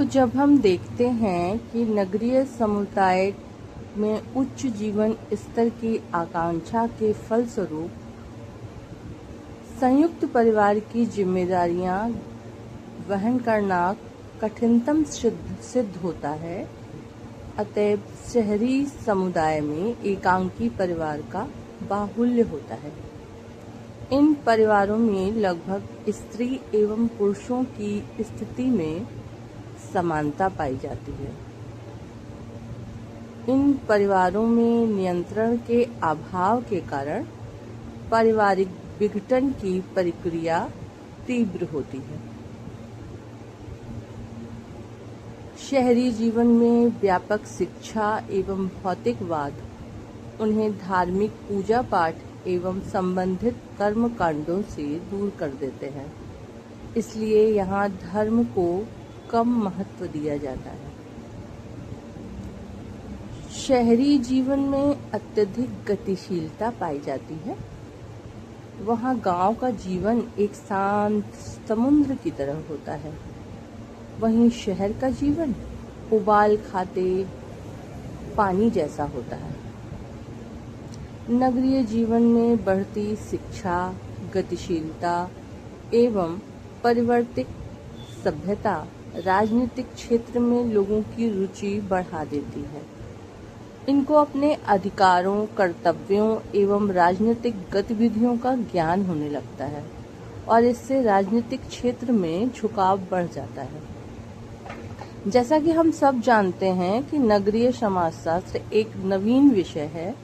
तो जब हम देखते हैं कि नगरीय समुदाय में उच्च जीवन स्तर की आकांक्षा के फलस्वरूप संयुक्त परिवार की जिम्मेदारियां वहन करना कठिनतम सिद्ध होता है, अतएव शहरी समुदाय में एकांकी परिवार का बाहुल्य होता है। इन परिवारों में लगभग स्त्री एवं पुरुषों की स्थिति में समानता पाई जाती है। इन परिवारों में नियंत्रण के अभाव के कारण पारिवारिक विघटन की प्रक्रिया तीव्र होती है। शहरी जीवन में व्यापक शिक्षा एवं भौतिकवाद उन्हें धार्मिक पूजा पाठ एवं संबंधित कर्म कांडों से दूर कर देते हैं। इसलिए यहाँ धर्म को कम महत्व दिया जाता है। शहरी जीवन में अत्यधिक गतिशीलता पाई जाती है। वहाँ गांव का जीवन एक शांत समुद्र की तरह होता है, वहीं शहर का जीवन उबाल खाते पानी जैसा होता है। नगरीय जीवन में बढ़ती शिक्षा, गतिशीलता एवं परिवर्तित सभ्यता राजनीतिक क्षेत्र में लोगों की रुचि बढ़ा देती है। इनको अपने अधिकारों, कर्तव्यों एवं राजनीतिक गतिविधियों का ज्ञान होने लगता है और इससे राजनीतिक क्षेत्र में झुकाव बढ़ जाता है। जैसा कि हम सब जानते हैं कि नगरीय समाजशास्त्र एक नवीन विषय है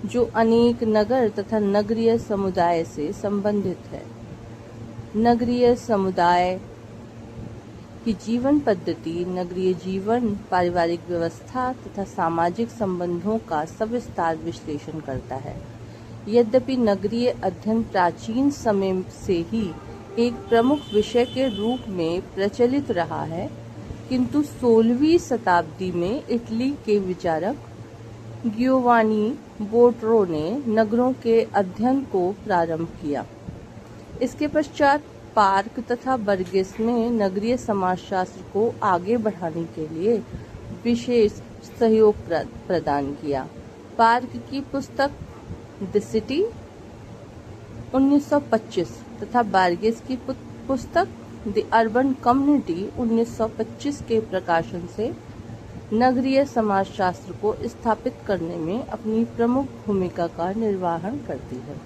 जो अनेक नगर तथा नगरीय समुदाय से संबंधित है। नगरीय समुदाय की जीवन पद्धति, नगरीय जीवन, पारिवारिक व्यवस्था तथा सामाजिक संबंधों का सविस्तार विश्लेषण करता है। यद्यपि नगरीय अध्ययन प्राचीन समय से ही एक प्रमुख विषय के रूप में प्रचलित रहा है, किंतु 16वीं शताब्दी में इटली के विचारक गियोवानी बोट्रो ने नगरों के अध्ययन को प्रारंभ किया। इसके पश्चात पार्क तथा बर्गेस ने नगरीय समाजशास्त्र को आगे बढ़ाने के लिए विशेष सहयोग प्रदान किया। पार्क की पुस्तक द सिटी 1925 तथा बर्गेस की पुस्तक द अर्बन कम्युनिटी 1925 के प्रकाशन से नगरीय समाजशास्त्र को स्थापित करने में अपनी प्रमुख भूमिका का निर्वहन करती है।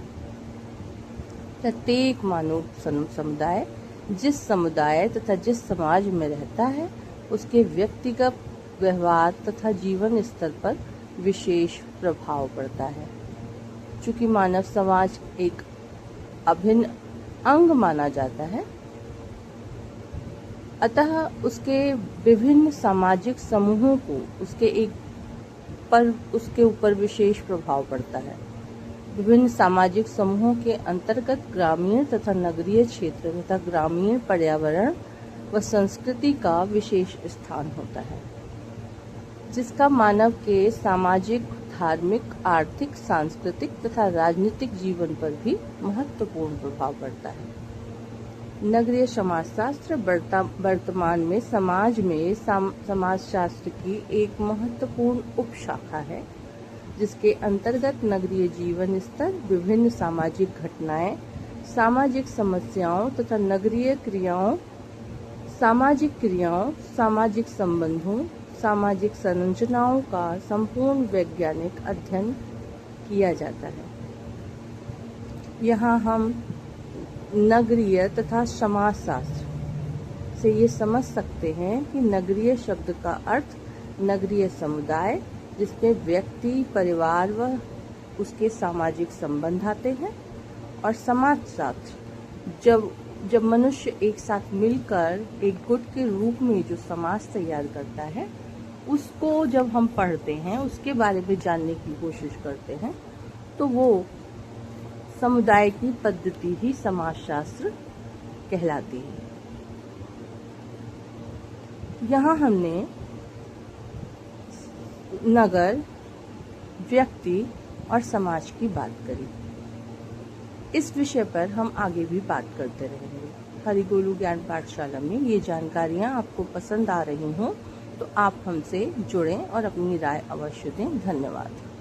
प्रत्येक मानव समुदाय जिस समुदाय तथा जिस समाज में रहता है, उसके व्यक्तिगत व्यवहार तथा जीवन स्तर पर विशेष प्रभाव पड़ता है। चूँकि मानव समाज एक अभिन्न अंग माना जाता है, अतः उसके विभिन्न सामाजिक समूहों को उसके ऊपर विशेष प्रभाव पड़ता है। विभिन्न सामाजिक समूहों के अंतर्गत ग्रामीण तथा नगरीय क्षेत्र तथा ग्रामीण पर्यावरण व संस्कृति का विशेष स्थान होता है, जिसका मानव के सामाजिक, धार्मिक, आर्थिक, सांस्कृतिक तथा राजनीतिक जीवन पर भी महत्वपूर्ण प्रभाव पड़ता है। नगरीय समाजशास्त्र वर्तमान में समाज में समाजशास्त्र की एक महत्वपूर्ण उपशाखा है, जिसके अंतर्गत नगरीय जीवन स्तर, विभिन्न सामाजिक घटनाएं, सामाजिक समस्याओं तथा नगरीय क्रियाओं, सामाजिक संबंधों, सामाजिक संरचनाओं का संपूर्ण वैज्ञानिक अध्ययन किया जाता है। यहाँ हम नगरीय तथा समाजशास्त्र से ये समझ सकते हैं कि नगरीय शब्द का अर्थ नगरीय समुदाय, जिसमें व्यक्ति, परिवार व उसके सामाजिक संबंध आते हैं, और समाजशास्त्र जब मनुष्य एक साथ मिलकर एक गुट के रूप में जो समाज तैयार करता है, उसको जब हम पढ़ते हैं, उसके बारे में जानने की कोशिश करते हैं, तो वो समुदाय की पद्धति ही समाजशास्त्र कहलाती है। यहाँ हमने नगर, व्यक्ति और समाज की बात करी। इस विषय पर हम आगे भी बात करते रहेंगे। हरिगुरु ज्ञान पाठशाला में ये जानकारियाँ आपको पसंद आ रही हों तो आप हमसे जुड़ें और अपनी राय अवश्य दें। धन्यवाद।